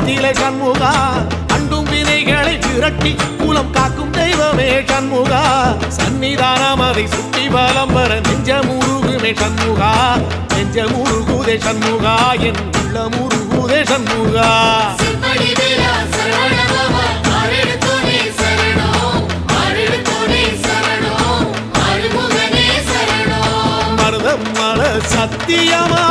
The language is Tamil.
குலத்திலே சண்முகா அண்டும் வினைகளை விரட்டி குலம் காக்கும் தெய்வமே சண்முகா சன்னிதானம் அதை சுற்றி பலம் வர நெஞ்சமுருகுமே சண்முகா நெஞ்சமுருகுதே சண்முகா என் உள்ளமுருகுதே சண்முகா மருதம் மல சத்தியமா